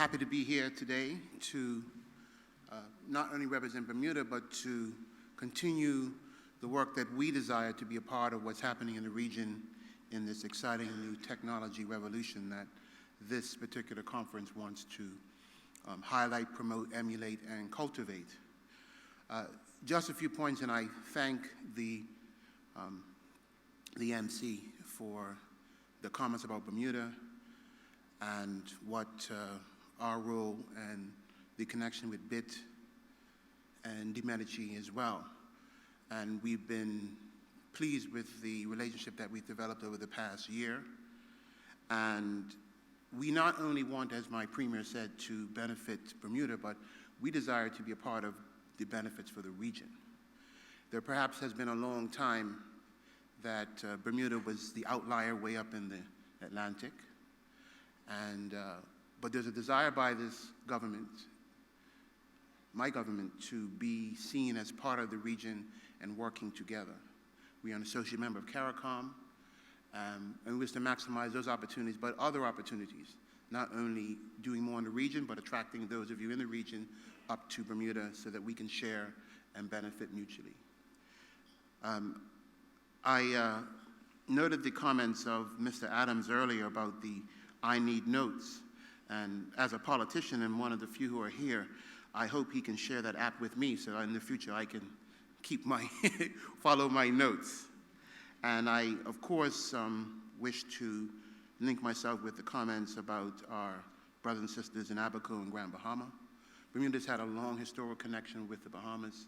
happy to be here today to not only represent Bermuda, but to continue the work that we desire to be a part of what's happening in the region in this exciting new technology revolution that this particular conference wants to highlight, promote, emulate, and cultivate. Just a few points, and I thank the MC for the comments about Bermuda and what our role and the connection with BIT and DiMedici as well. And we've been pleased with the relationship that we've developed over the past year. And we not only want, as my premier said, to benefit Bermuda, but we desire to be a part of the benefits for the region. There perhaps has been a long time that Bermuda was the outlier way up in the Atlantic. But there's a desire by this government, my government, to be seen as part of the region and working together. We are an associate member of CARICOM, and we wish to maximize those opportunities, but other opportunities, not only doing more in the region, but attracting those of you in the region up to Bermuda so that we can share and benefit mutually. I noted the comments of Mr. Adams earlier about the I need notes. And as a politician and one of the few who are here, I hope he can share that app with me so in the future I can keep my, follow my notes. And I, of course, wish to link myself with the comments about our brothers and sisters in Abaco and Grand Bahama. Bermuda's had a long historical connection with the Bahamas,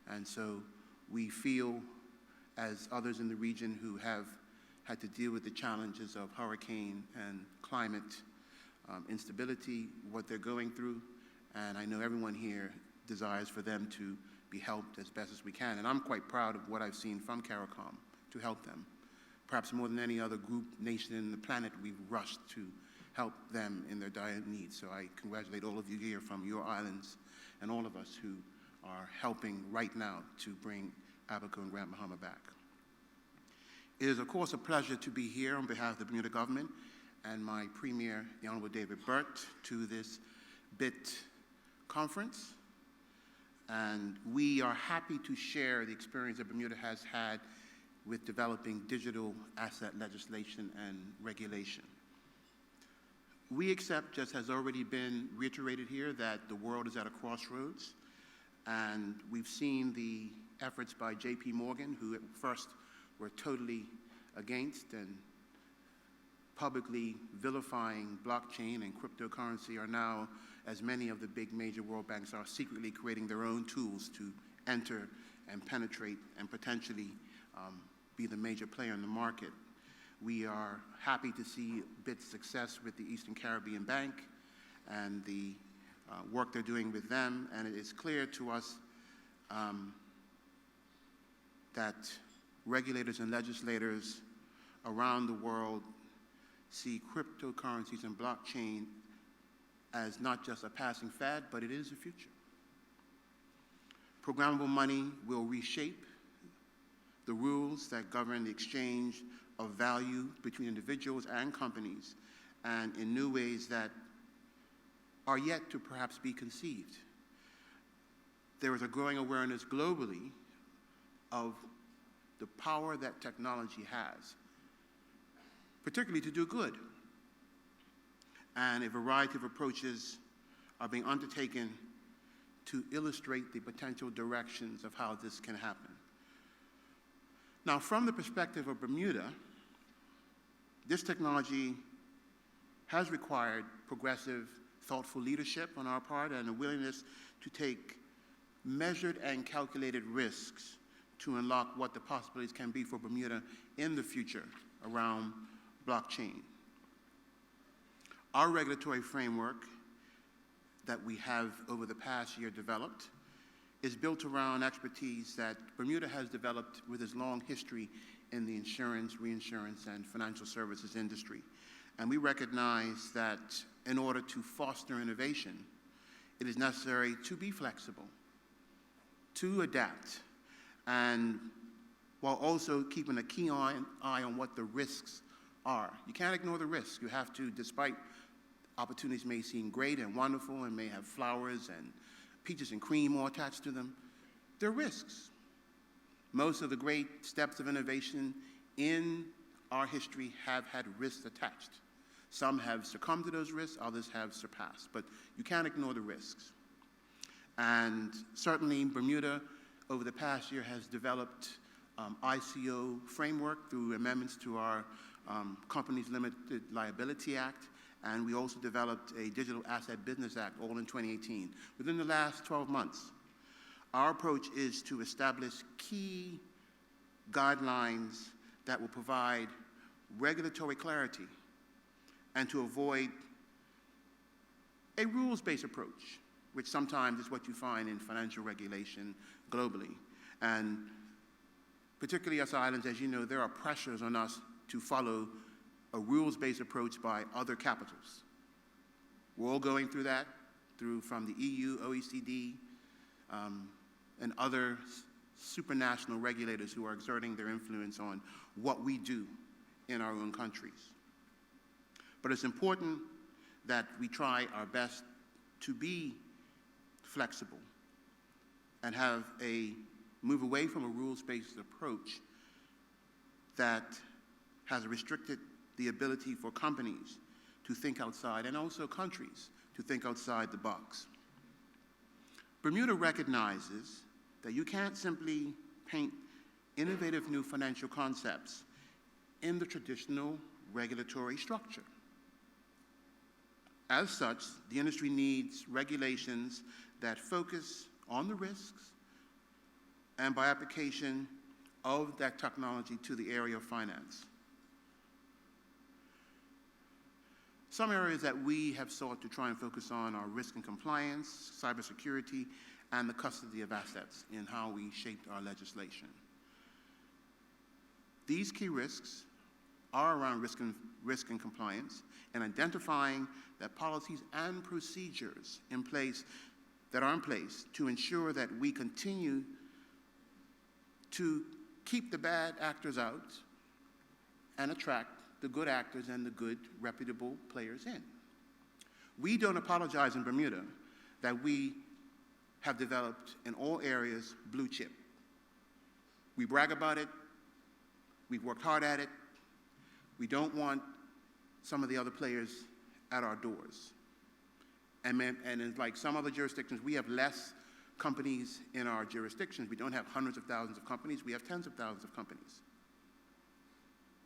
and so we feel, as others in the region who have had to deal with the challenges of hurricane and climate instability, what they're going through, and I know everyone here desires for them to be helped as best as we can, and I'm quite proud of what I've seen from CARICOM to help them. Perhaps more than any other group, nation in the planet, we've rushed to help them in their dire needs, so I congratulate all of you here from your islands and all of us who are helping right now to bring Abaco and Grand Bahama back. It is, of course, a pleasure to be here on behalf of the Bermuda government and my premier, the Honorable David Burt, to this BIT conference. And we are happy to share the experience that Bermuda has had with developing digital asset legislation and regulation. We accept, just has already been reiterated here, that the world is at a crossroads, and we've seen the efforts by J.P. Morgan, who at first were totally against and publicly vilifying blockchain and cryptocurrency, are now, as many of the big major world banks are, secretly creating their own tools to enter and penetrate and potentially be the major player in the market. We are happy to see BIT's success with the Eastern Caribbean Bank and the work they're doing with them, and it is clear to us that regulators and legislators around the world see cryptocurrencies and blockchain as not just a passing fad, but it is the future. Programmable money will reshape the rules that govern the exchange of value between individuals and companies, and in new ways that are yet to perhaps be conceived. There is a growing awareness globally of the power that technology has, particularly to do good. And a variety of approaches are being undertaken to illustrate the potential directions of how this can happen. Now, from the perspective of Bermuda, this technology has required progressive, thoughtful leadership on our part and a willingness to take measured and calculated risks to unlock what the possibilities can be for Bermuda in the future around blockchain. Our regulatory framework that we have over the past year developed is built around expertise that Bermuda has developed with its long history in the insurance, reinsurance, and financial services industry. And we recognize that in order to foster innovation, it is necessary to be flexible, to adapt, and while also keeping a keen eye on what the risks are. You can't ignore the risks. You have to, despite opportunities may seem great and wonderful and may have flowers and peaches and cream all attached to them. There are risks. Most of the great steps of innovation in our history have had risks attached. Some have succumbed to those risks, others have surpassed, but you can't ignore the risks. And certainly Bermuda, over the past year, has developed ICO framework through amendments to our Companies Limited Liability Act, and we also developed a Digital Asset Business Act, all in 2018. Within the last 12 months, our approach is to establish key guidelines that will provide regulatory clarity and to avoid a rules-based approach, which sometimes is what you find in financial regulation globally. And particularly us islands, as you know, there are pressures on us to follow a rules-based approach by other capitals. We're all going through that, from the EU, OECD, and other supranational regulators who are exerting their influence on what we do in our own countries. But it's important that we try our best to be flexible and move away from a rules-based approach that has restricted the ability for companies to think outside, and also countries to think outside the box. Bermuda recognizes that you can't simply paint innovative new financial concepts in the traditional regulatory structure. As such, the industry needs regulations that focus on the risks and, by application of that technology, to the area of finance. Some areas that we have sought to try and focus on are risk and compliance, cybersecurity, and the custody of assets in how we shaped our legislation. These key risks are around risk and compliance, and identifying that policies and procedures that are in place to ensure that we continue to keep the bad actors out and attract the good actors and the good, reputable players in. We don't apologize in Bermuda that we have developed in all areas blue chip. We brag about it. We've worked hard at it. We don't want some of the other players at our doors. And like some other jurisdictions, we have less companies in our jurisdictions. We don't have hundreds of thousands of companies. We have tens of thousands of companies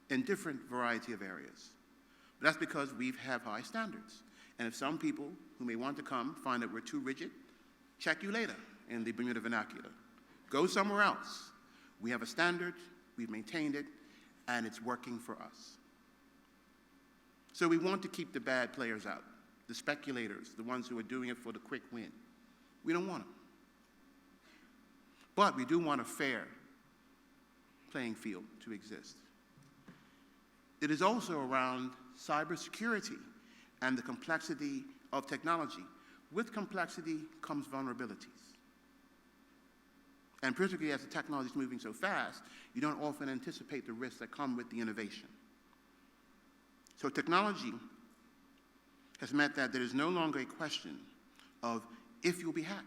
in different variety of areas. But that's because we have high standards. And if some people who may want to come find that we're too rigid, check you later in the Bermuda vernacular. Go somewhere else. We have a standard, we've maintained it, and it's working for us. So we want to keep the bad players out, the speculators, the ones who are doing it for the quick win. We don't want them. But we do want a fair playing field to exist. It is also around cybersecurity and the complexity of technology. With complexity comes vulnerabilities. And particularly as the technology is moving so fast, you don't often anticipate the risks that come with the innovation. So technology has meant that there is no longer a question of if you'll be hacked.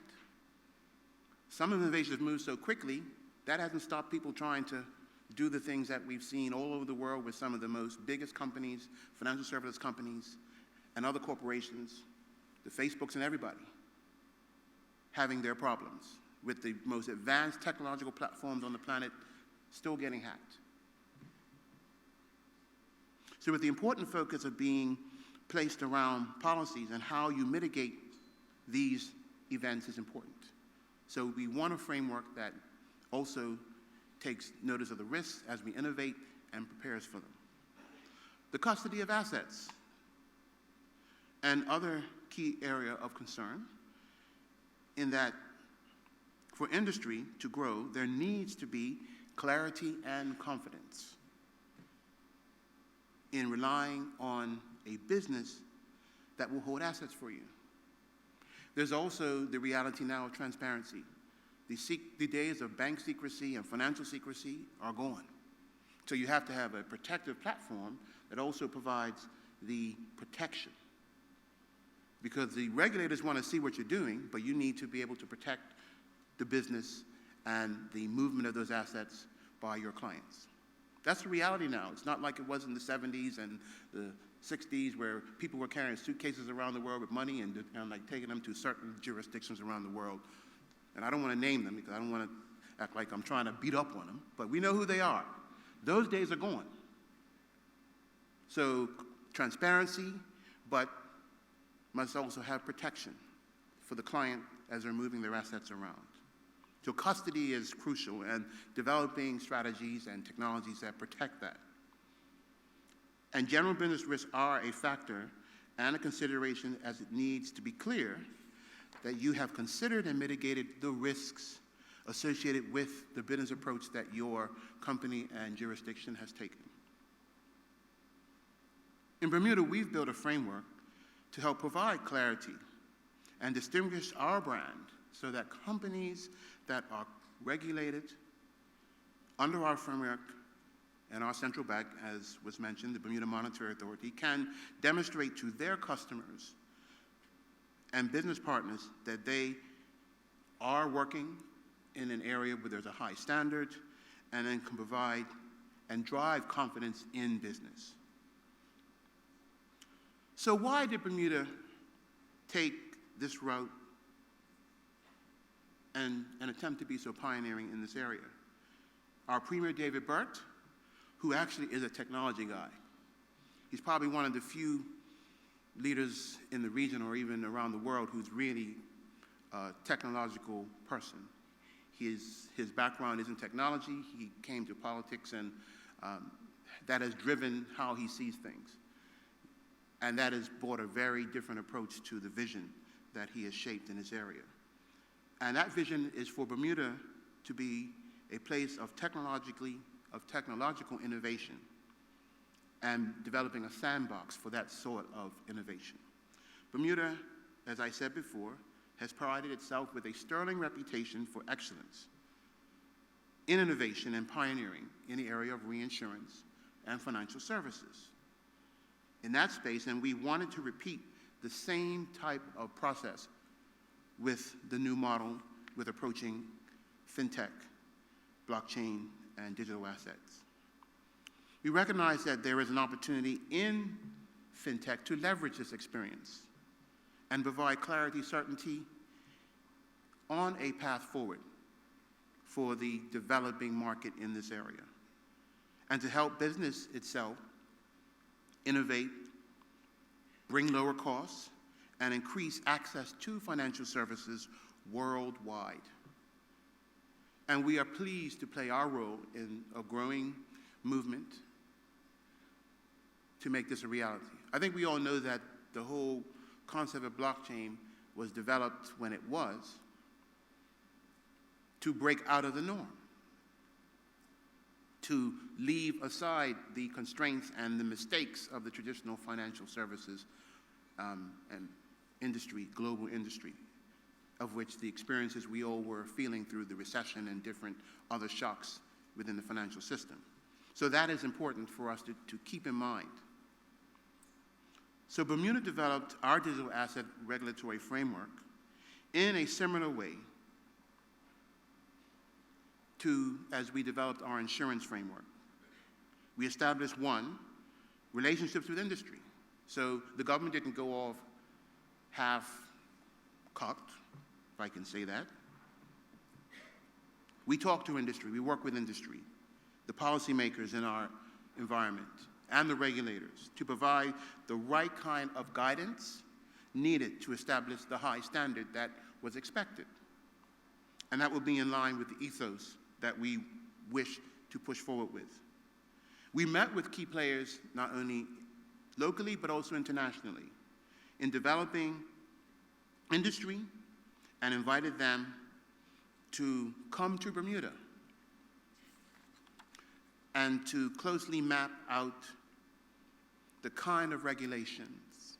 Some innovations move so quickly, that hasn't stopped people trying to do the things that we've seen all over the world with some of the most biggest companies, financial services companies, and other corporations, the Facebooks and everybody, having their problems with the most advanced technological platforms on the planet still getting hacked. So with the important focus of being placed around policies and how you mitigate these events is important. So we want a framework that also takes notice of the risks as we innovate and prepares for them. The custody of assets, and other key area of concern, in that for industry to grow, there needs to be clarity and confidence in relying on a business that will hold assets for you. There's also the reality now of transparency. The days of bank secrecy and financial secrecy are gone. So you have to have a protective platform that also provides the protection because the regulators want to see what you're doing, but you need to be able to protect the business and the movement of those assets by your clients. That's the reality now. It's not like it was in the 70s and the 60s where people were carrying suitcases around the world with money and like taking them to certain jurisdictions around the world. And I don't want to name them because I don't want to act like I'm trying to beat up on them, but we know who they are. Those days are gone. So transparency, but must also have protection for the client as they're moving their assets around. So custody is crucial, and developing strategies and technologies that protect that. And general business risks are a factor and a consideration, as it needs to be clear that you have considered and mitigated the risks associated with the business approach that your company and jurisdiction has taken. In Bermuda, we've built a framework to help provide clarity and distinguish our brand so that companies that are regulated under our framework and our central bank, as was mentioned, the Bermuda Monetary Authority, can demonstrate to their customers and business partners that they are working in an area where there's a high standard and then can provide and drive confidence in business. So why did Bermuda take this route and attempt to be so pioneering in this area? Our Premier, David Burt, who actually is a technology guy. He's probably one of the few leaders in the region or even around the world who's really a technological person. His background is in technology. He came to politics, and that has driven how he sees things. And that has brought a very different approach to the vision that he has shaped in this area. And that vision is for Bermuda to be a place of technological innovation and developing a sandbox for that sort of innovation. Bermuda, as I said before, has prided itself with a sterling reputation for excellence in innovation and pioneering in the area of reinsurance and financial services. In that space, and we wanted to repeat the same type of process with the new model with approaching fintech, blockchain, and digital assets. We recognize that there is an opportunity in fintech to leverage this experience and provide clarity, certainty on a path forward for the developing market in this area, and to help business itself innovate, bring lower costs, and increase access to financial services worldwide. And we are pleased to play our role in a growing movement to make this a reality. I think we all know that the whole concept of blockchain was developed when it was to break out of the norm, to leave aside the constraints and the mistakes of the traditional financial services and industry, global industry, of which the experiences we all were feeling through the recession and different other shocks within the financial system. So that is important for us to keep in mind. So Bermuda developed our digital asset regulatory framework in a similar way to as we developed our insurance framework. We established, one, relationships with industry. So the government didn't go off half-cocked, if I can say that. We talk to industry, we work with industry, the policymakers in our environment, and the regulators to provide the right kind of guidance needed to establish the high standard that was expected. And that will be in line with the ethos that we wish to push forward with. We met with key players not only locally but also internationally in developing industry and invited them to come to Bermuda and to closely map out the kind of regulations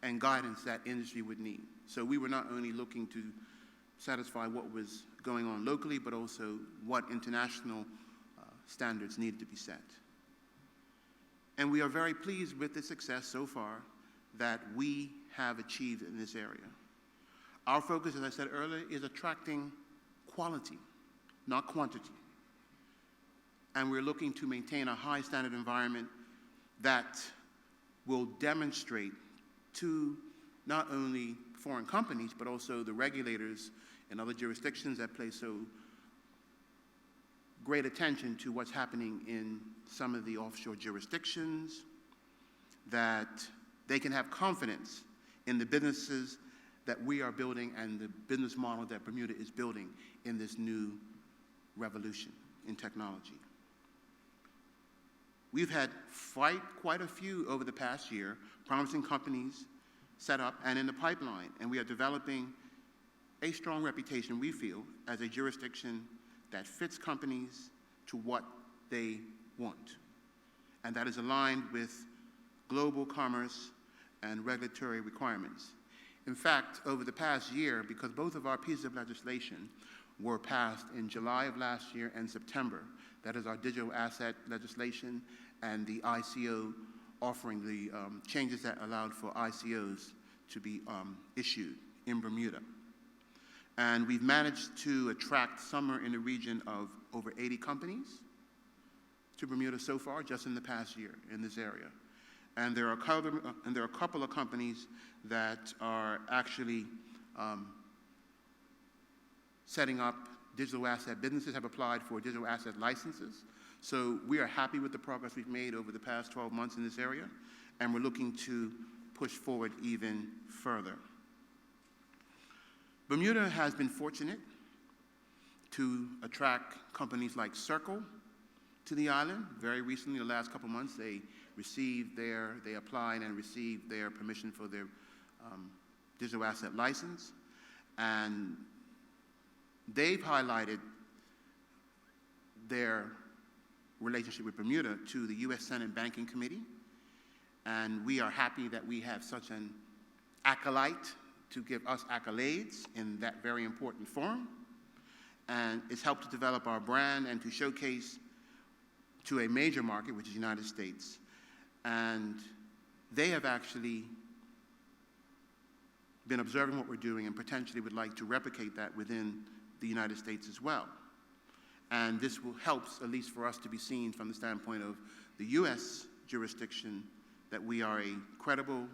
and guidance that industry would need. So we were not only looking to satisfy what was going on locally, but also what international standards needed to be set. And we are very pleased with the success so far that we have achieved in this area. Our focus, as I said earlier, is attracting quality, not quantity. And we're looking to maintain a high standard environment that will demonstrate to not only foreign companies, but also the regulators in other jurisdictions that place so great attention to what's happening in some of the offshore jurisdictions, that they can have confidence in the businesses that we are building and the business model that Bermuda is building in this new revolution in technology. We've had quite a few over the past year, promising companies set up and in the pipeline, and we are developing a strong reputation, we feel, as a jurisdiction that fits companies to what they want, and that is aligned with global commerce and regulatory requirements. In fact, over the past year, because both of our pieces of legislation were passed in July of last year and September, that is our digital asset legislation and the ICO offering the changes that allowed for ICOs to be issued in Bermuda. And we've managed to attract somewhere in the region of over 80 companies to Bermuda so far, just in the past year in this area. And there are a couple of companies that are actually setting up digital asset businesses, have applied for digital asset licenses. So we are happy with the progress we've made over the past 12 months in this area, and we're looking to push forward even further. Bermuda has been fortunate to attract companies like Circle to the island. Very recently, the last couple months, they applied and received their permission for their digital asset license. And they've highlighted their relationship with Bermuda to the U.S. Senate Banking Committee. And we are happy that we have such an acolyte to give us accolades in that very important forum. And it's helped to develop our brand and to showcase to a major market, which is the United States. And they have actually been observing what we're doing and potentially would like to replicate that within the United States as well. And this will help, at least for us, to be seen from the standpoint of the U.S. jurisdiction, that we are a credible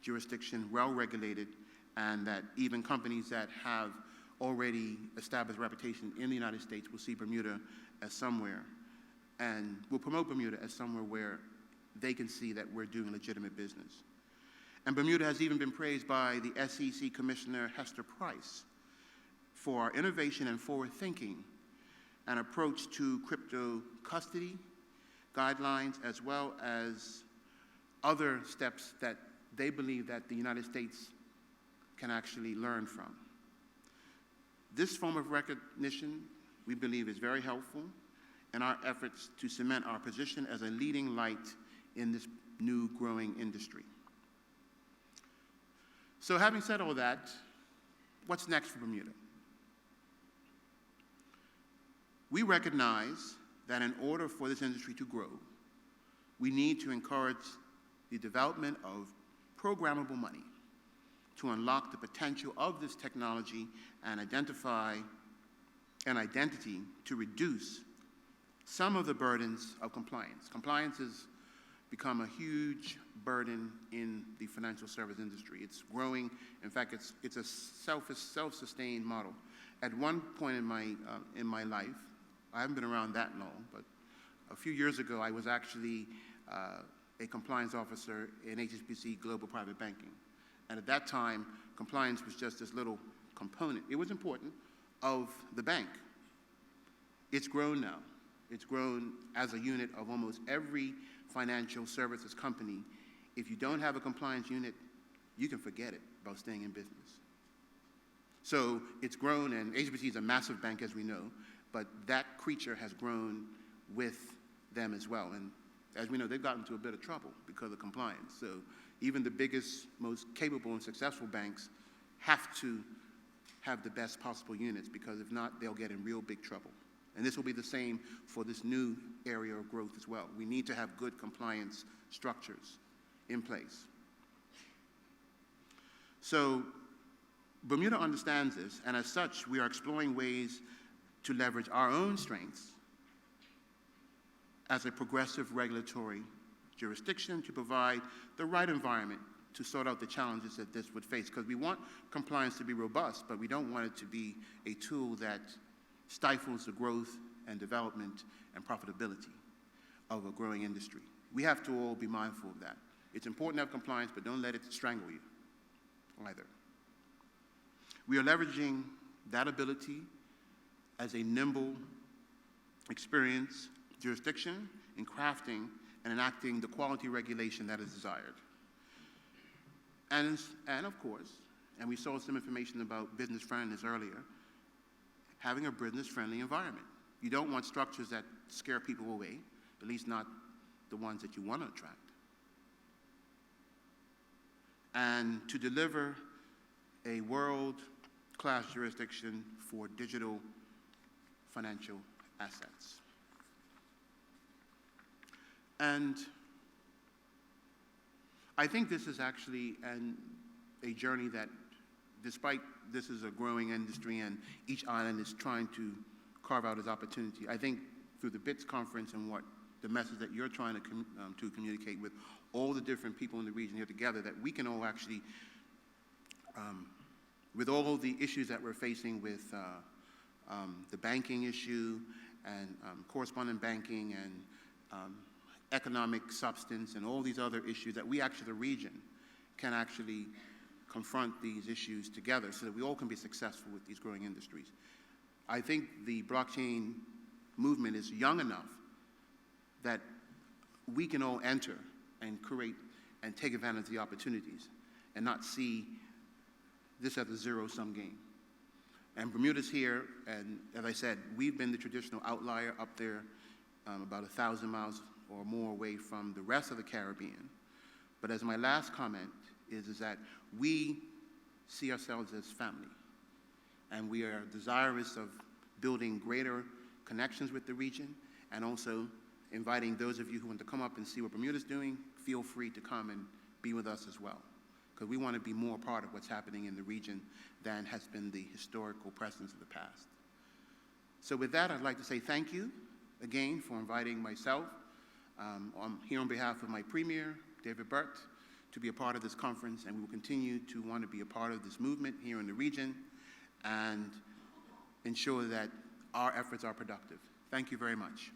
jurisdiction, well-regulated, and that even companies that have already established reputation in the United States will see Bermuda as somewhere, and will promote Bermuda as somewhere where they can see that we're doing legitimate business. And Bermuda has even been praised by the SEC Commissioner Hester Price for our innovation and forward-thinking and approach to crypto custody guidelines, as well as other steps that they believe that the United States can actually learn from. This form of recognition, we believe, is very helpful in our efforts to cement our position as a leading light in this new growing industry. So having said all that, what's next for Bermuda? We recognize that in order for this industry to grow, we need to encourage the development of programmable money to unlock the potential of this technology and identify an identity to reduce some of the burdens of compliance. Compliance has become a huge burden in the financial service industry. It's growing. In fact, it's a self-sustained model. At one point in my life, I haven't been around that long, but a few years ago, I was actually a compliance officer in HSBC Global Private Banking. And at that time, compliance was just this little component. It was important of the bank. It's grown now. It's grown as a unit of almost every financial services company. If you don't have a compliance unit, you can forget it about staying in business. So it's grown, and HSBC is a massive bank, as we know, but that creature has grown with them as well. And as we know, they've gotten into a bit of trouble because of compliance. So even the biggest, most capable and successful banks have to have the best possible units, because if not, they'll get in real big trouble. And this will be the same for this new area of growth as well. We need to have good compliance structures in place. So Bermuda understands this, and as such, we are exploring ways to leverage our own strengths as a progressive regulatory jurisdiction to provide the right environment to sort out the challenges that this would face. Because we want compliance to be robust, but we don't want it to be a tool that stifles the growth and development and profitability of a growing industry. We have to all be mindful of that. It's important to have compliance, but don't let it strangle you either. We are leveraging that ability as a nimble, experienced jurisdiction in crafting and enacting the quality regulation that is desired. And of course, and we saw some information about business friendliness earlier, having a business-friendly environment. You don't want structures that scare people away, at least not the ones that you want to attract. And to deliver a world-class jurisdiction for digital financial assets. And I think this is actually a journey that, despite this is a growing industry and each island is trying to carve out its opportunity, I think through the BITS conference and what the message that you're trying to communicate with all the different people in the region here together, that we can all actually, with all of the issues that we're facing with the banking issue and correspondent banking and economic substance and all these other issues, that we actually, the region, can actually confront these issues together so that we all can be successful with these growing industries. I think the blockchain movement is young enough that we can all enter and create and take advantage of the opportunities and not see this as a zero-sum game. And Bermuda's here, and as I said, we've been the traditional outlier up there, about 1,000 miles or more away from the rest of the Caribbean. But as my last comment is that we see ourselves as family, and we are desirous of building greater connections with the region, and also inviting those of you who want to come up and see what Bermuda's doing, feel free to come and be with us as well, because we want to be more part of what's happening in the region than has been the historical precedence of the past. So with that, I'd like to say thank you again for inviting myself. I'm here on behalf of my Premier, David Burt, to be a part of this conference, and we will continue to want to be a part of this movement here in the region and ensure that our efforts are productive. Thank you very much.